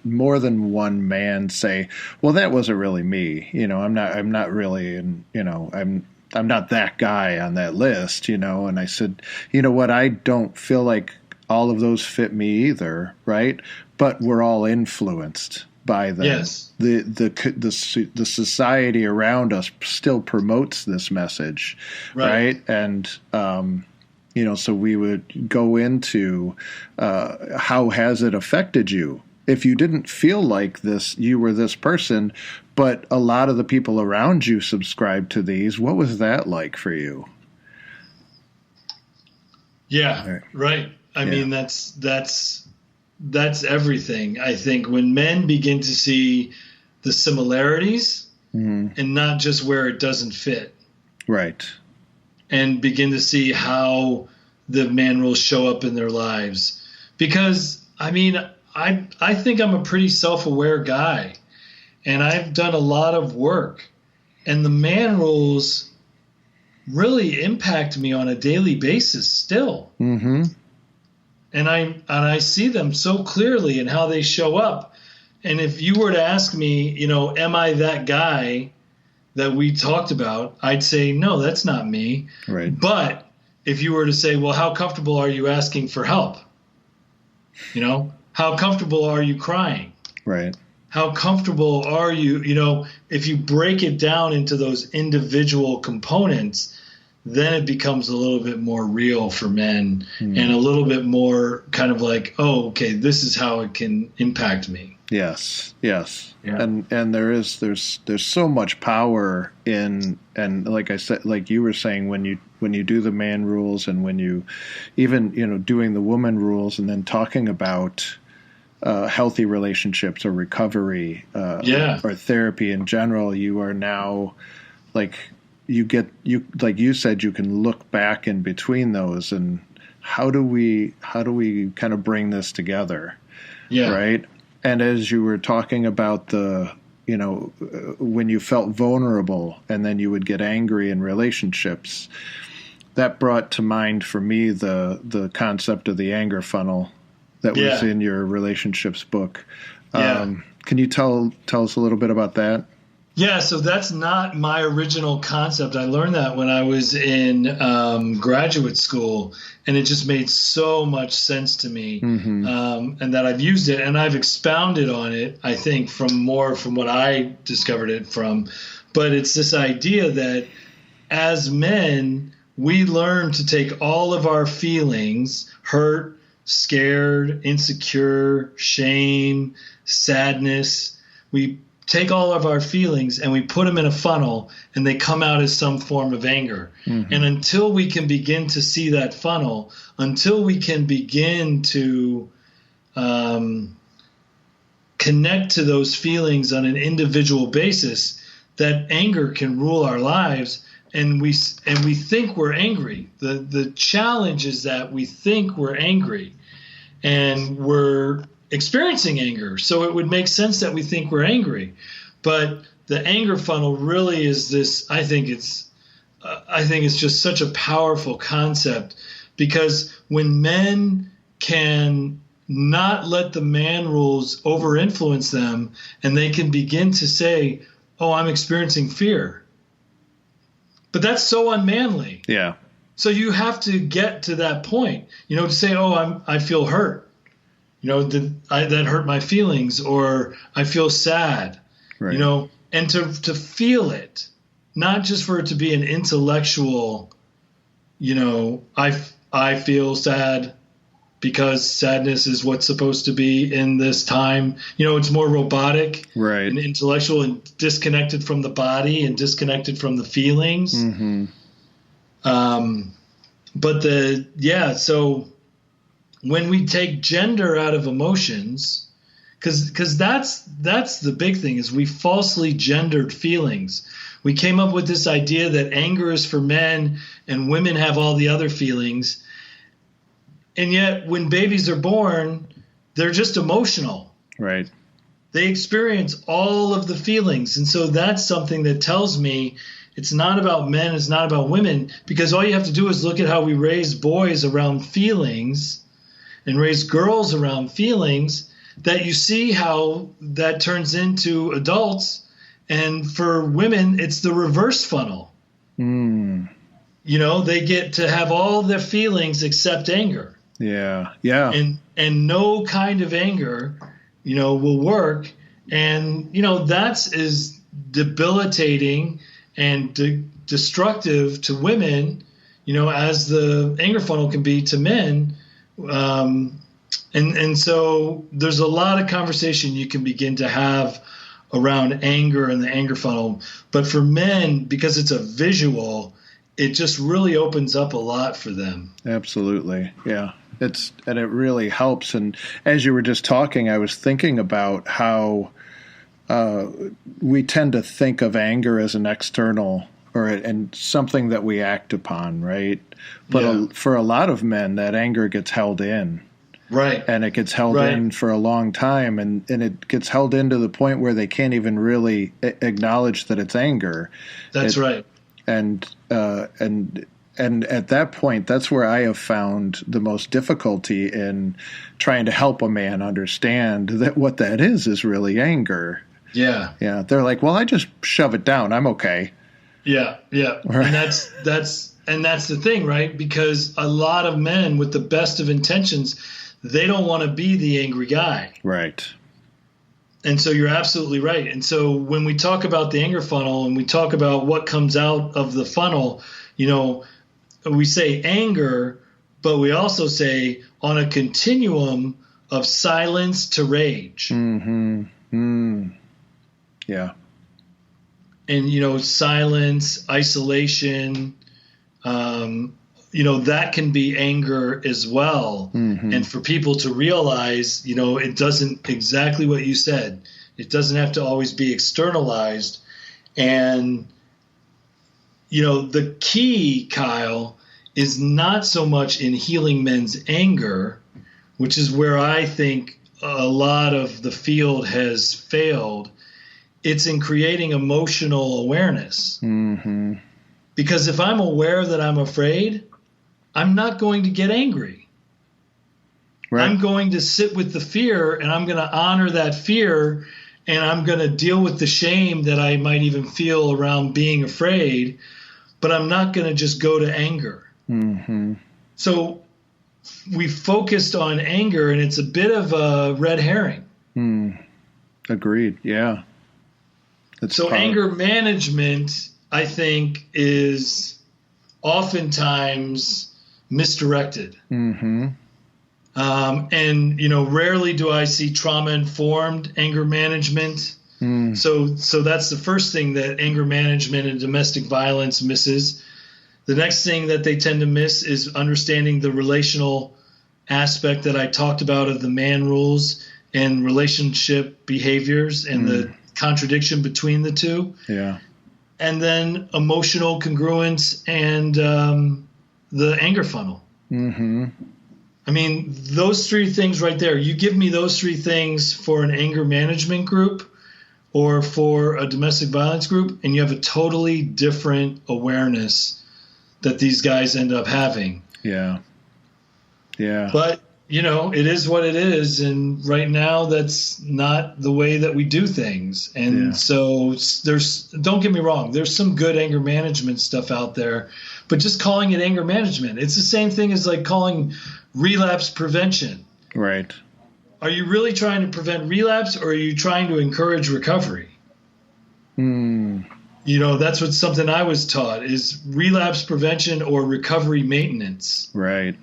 more than one man say, well, that wasn't really me. I'm not really, I'm not that guy on that list, and I said, what, I don't feel like all of those fit me either. Right. But we're all influenced by them. Yes. The society around us still promotes this message, right? And so we would go into how has it affected you? If you didn't feel like this, you were this person, but a lot of the people around you subscribed to these. What was that like for you? Yeah, right. I mean, that's everything. I think when men begin to see the similarities and not just where it doesn't fit. Right. And begin to see how the man rules show up in their lives. Because, I mean, I think I'm a pretty self-aware guy. And I've done a lot of work. And the man rules really impact me on a daily basis still. Mm-hmm. And I see them so clearly in how they show up. And if you were to ask me, am I that guy that we talked about, I'd say, no, that's not me. Right. But if you were to say, well, how comfortable are you asking for help? How comfortable are you crying? Right. How comfortable are you, if you break it down into those individual components, then it becomes a little bit more real for men and a little bit more kind of like, oh, okay, this is how it can impact me. Yes. Yeah. And there's so much power in, and like I said, like you were saying, when you do the man rules and when you even, doing the woman rules and then talking about healthy relationships or recovery or therapy in general, you are now like, like you said, you can look back in between those and how do we kind of bring this together? Yeah. Right. And as you were talking about when you felt vulnerable and then you would get angry in relationships, that brought to mind for me the concept of the anger funnel that was in your relationships book. Yeah. Can you tell us a little bit about that? Yeah, so that's not my original concept. I learned that when I was in graduate school, and it just made so much sense to me, and that I've used it, and I've expounded on it, I think, from what I discovered it from. But it's this idea that as men, we learn to take all of our feelings, hurt, scared, insecure, shame, sadness, we take all of our feelings and we put them in a funnel and they come out as some form of anger. And until we can begin to see that funnel, until we can begin to connect to those feelings on an individual basis, that anger can rule our lives. And we think we're angry. The challenge is that we think we're angry. and we're experiencing anger. So it would make sense that we think we're angry. But the anger funnel really is this, I think it's just such a powerful concept, because when men can not let the man rules over influence them, and they can begin to say, oh, I'm experiencing fear. But that's so unmanly. Yeah. So you have to get to that point, to say, oh, I feel hurt. That hurt my feelings, or I feel sad, right. And to feel it, not just for it to be an intellectual, I feel sad because sadness is what's supposed to be in this time. It's more robotic, right, and intellectual, and disconnected from the body and disconnected from the feelings. Mm-hmm. So when we take gender out of emotions, because that's the big thing, is we falsely gendered feelings. We came up with this idea that anger is for men and women have all the other feelings. And yet when babies are born, they're just emotional. Right. They experience all of the feelings. And so that's something that tells me it's not about men, it's not about women, because all you have to do is look at how we raise boys around feelings and raise girls around feelings, that you see how that turns into adults. And for women, it's the reverse funnel. Mm. They get to have all their feelings except anger. Yeah. Yeah. And no kind of anger, will work. And, that's as debilitating and destructive to women, as the anger funnel can be to men. And so there's a lot of conversation you can begin to have around anger and the anger funnel. But for men, because it's a visual, it just really opens up a lot for them. Absolutely. Yeah. It really helps. And as you were just talking, I was thinking about how we tend to think of anger as an external and something that we act upon, right? But for a lot of men, that anger gets held in. Right. And it gets held in for a long time, and it gets held in to the point where they can't even really acknowledge that it's anger. That's right. And at that point, that's where I have found the most difficulty in trying to help a man understand that what that is really anger. Yeah. Yeah. They're like, well, I just shove it down. I'm okay. Yeah. Yeah. Right. And that's the thing, right? Because a lot of men with the best of intentions, they don't want to be the angry guy. Right. And so you're absolutely right. And so when we talk about the anger funnel and we talk about what comes out of the funnel, we say anger, but we also say on a continuum of silence to rage. Mm-hmm. Mm. Yeah. And, silence, isolation, that can be anger as well. Mm-hmm. And for people to realize, it doesn't, exactly what you said, it doesn't have to always be externalized. And, the key, Kyle, is not so much in healing men's anger, which is where I think a lot of the field has failed. It's in creating emotional awareness. Mm-hmm. Because if I'm aware that I'm afraid, I'm not going to get angry. Right. I'm going to sit with the fear, and I'm going to honor that fear, and I'm going to deal with the shame that I might even feel around being afraid, but I'm not going to just go to anger. Mm-hmm. So we focused on anger, and it's a bit of a red herring. Agreed. Yeah. So anger management, I think, is oftentimes misdirected. Mm-hmm. And, rarely do I see trauma-informed anger management. So that's the first thing that anger management and domestic violence misses. The next thing that they tend to miss is understanding the relational aspect that I talked about of the man rules and relationship behaviors and the contradiction between the two. Yeah. And then emotional congruence and the anger funnel. Mm-hmm. I mean, those three things right there, you give me those three things for an anger management group or for a domestic violence group, and you have a totally different awareness that these guys end up having. Yeah. Yeah. But, it is what it is. And right now, that's not the way that we do things. And so don't get me wrong, there's some good anger management stuff out there, but just calling it anger management, it's the same thing as like calling relapse prevention. Right. Are you really trying to prevent relapse, or are you trying to encourage recovery? That's what something I was taught is relapse prevention or recovery maintenance. Right.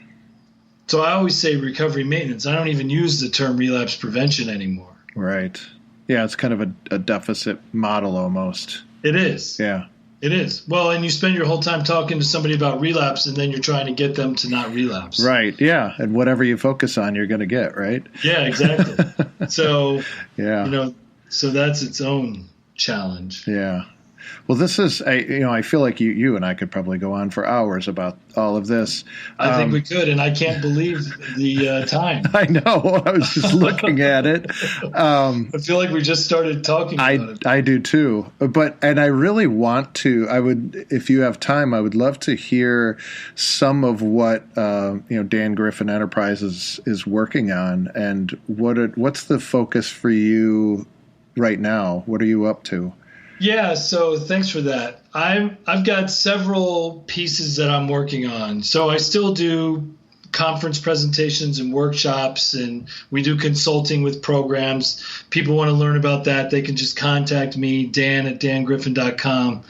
So I always say recovery maintenance. I don't even use the term relapse prevention anymore. Right. Yeah, it's kind of a deficit model almost. It is. Yeah. It is. Well, and you spend your whole time talking to somebody about relapse, and then you're trying to get them to not relapse. Right. Yeah. And whatever you focus on, you're going to get, right? Yeah, exactly. So, yeah. So that's its own challenge. Yeah. Well, this is, I feel like you and I could probably go on for hours about all of this. I think we could, and I can't believe the time. I know. I was just looking at it. I feel like we just started talking about it. I do too. And I really want to, if you have time, I would love to hear some of what, Dan Griffin Enterprises is working on, and what's the focus for you right now? What are you up to? Yeah, so thanks for that. I've got several pieces that I'm working on. So I still do conference presentations and workshops, and we do consulting with programs. People want to learn about that, they can just contact me, dan@dangriffin.com.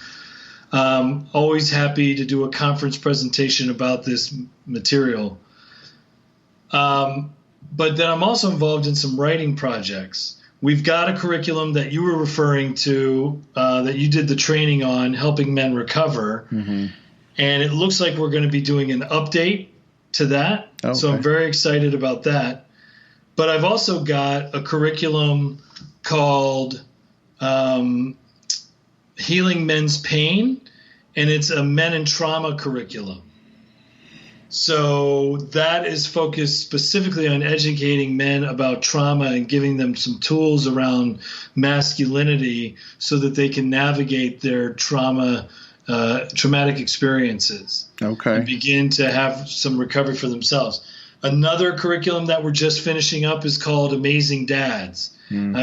Always happy to do a conference presentation about this material. But then I'm also involved in some writing projects. We've got a curriculum that you were referring to that you did the training on, helping men recover. Mm-hmm. And it looks like we're going to be doing an update to that. Okay. So I'm very excited about that. But I've also got a curriculum called Healing Men's Pain, and it's a men and trauma curriculum. So that is focused specifically on educating men about trauma and giving them some tools around masculinity so that they can navigate their traumatic experiences. Okay. And begin to have some recovery for themselves. Another curriculum that we're just finishing up is called Amazing Dads. Mm-hmm.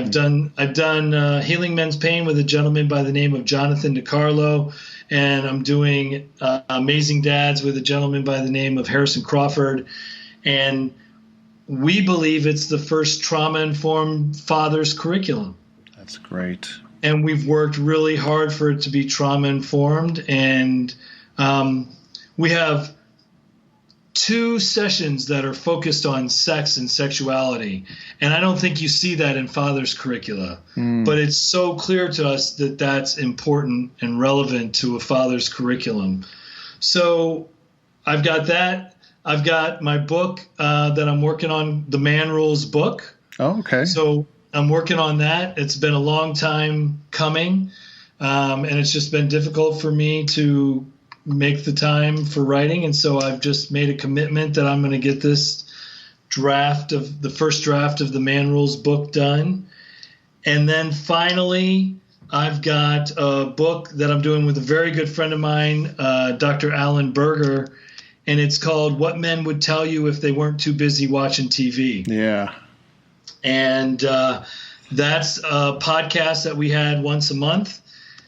I've done Healing Men's Pain with a gentleman by the name of Jonathan DiCarlo. And I'm doing Amazing Dads with a gentleman by the name of Harrison Crawford. And we believe it's the first trauma-informed father's curriculum. That's great. And we've worked really hard for it to be trauma-informed. And we have 2 sessions that are focused on sex and sexuality. And I don't think you see that in father's curricula. But it's so clear to us that that's important and relevant to a father's curriculum. So I've got that. I've got my book that I'm working on, the Man Rules book. Oh, okay. So I'm working on that. It's been a long time coming, and it's just been difficult for me to make the time for writing. And so I've just made a commitment that I'm going to get this first draft of the Man Rules book done. And then finally, I've got a book that I'm doing with a very good friend of mine, Dr. Alan Berger, and it's called What Men Would Tell You If They Weren't Too Busy Watching TV. Yeah. And that's a podcast that we had once a month,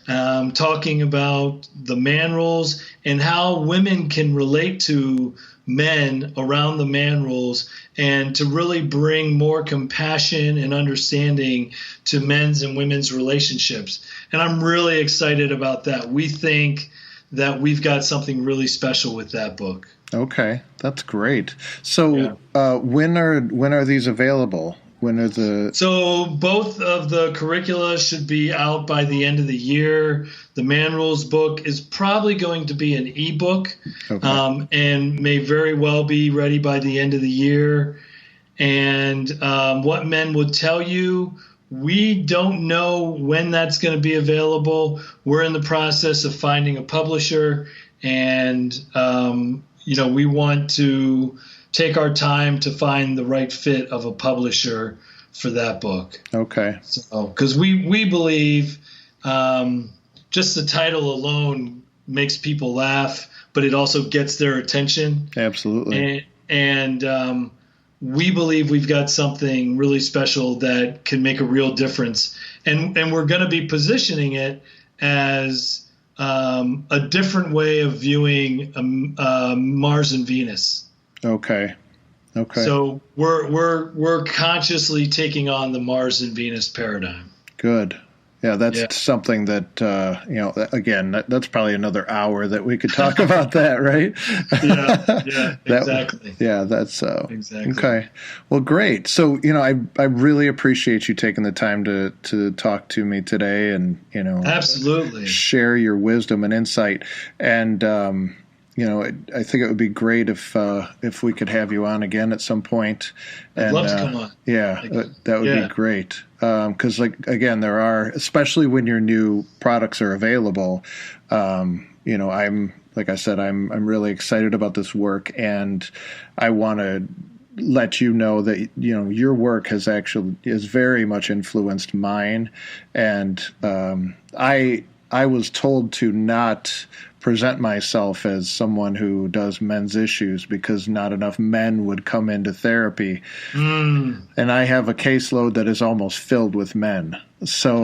talking about the man rules and how women can relate to men around the man rules, and to really bring more compassion and understanding to men's and women's relationships. And I'm really excited about that. We think that we've got something really special with that book. Okay, that's great. So when are these available? So both of the curricula should be out by the end of the year. The Man Rules book is probably going to be an ebook, and may very well be ready by the end of the year. And What Men Would Tell You, we don't know when that's going to be available. We're in the process of finding a publisher, and we want to take our time to find the right fit of a publisher for that book. Okay. So, because we believe just the title alone makes people laugh, but it also gets their attention. Absolutely. And we believe we've got something really special that can make a real difference. And we're going to be positioning it as a different way of viewing Mars and Venus. Okay. So we're consciously taking on the Mars and Venus paradigm. Good. Yeah, that's something that, again, that's probably another hour that we could talk about that, right? Yeah, exactly. That's exactly. Okay. Well, great. So, I really appreciate you taking the time to talk to me today and, absolutely share your wisdom and insight. And, I think it would be great if we could have you on again at some point. I'd love to come on. Yeah, that would be great. Because, again, there are, especially when your new products are available. I'm like I said, I'm really excited about this work, and I want to let you know that your work has very much influenced mine, and I was told to not present myself as someone who does men's issues because not enough men would come into therapy. And I have a caseload that is almost filled with men. So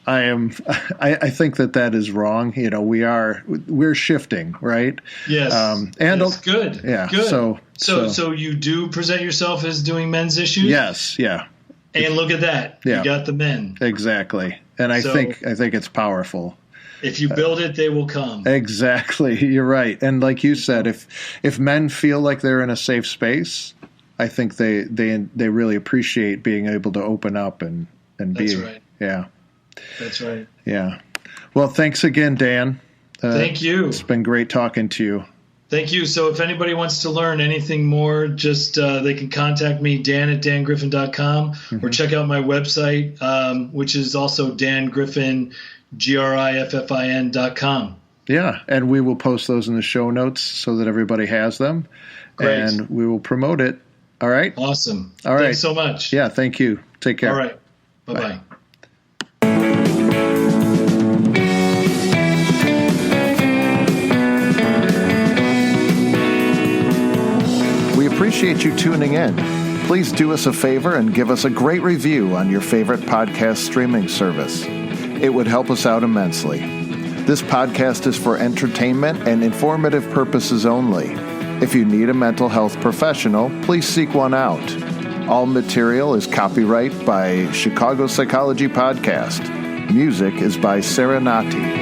I think that is wrong. We're shifting, right? Yes. And that's good. Yeah. Good. So you do present yourself as doing men's issues? Yes. Yeah. And look at that. Yeah. You got the men. Exactly. And I think it's powerful. If you build it, they will come. Exactly. You're right. And like you said, if men feel like they're in a safe space, I think they really appreciate being able to open up and be. That's right. Yeah. That's right. Yeah. Well, thanks again, Dan. Thank you. It's been great talking to you. Thank you. So if anybody wants to learn anything more, just they can contact me, dan@dangriffin.com, or check out my website, which is also dangriffin.com. Yeah, and we will post those in the show notes so that everybody has them. Great. And we will promote it. All right? Awesome. All right. Thanks so much. Yeah, thank you. Take care. All right. Bye-bye. We appreciate you tuning in. Please do us a favor and give us a great review on your favorite podcast streaming service. It would help us out immensely. This podcast is for entertainment and informative purposes only. If you need a mental health professional, please seek one out. All material is copyright by Chicago Psychology Podcast. Music is by Serenati.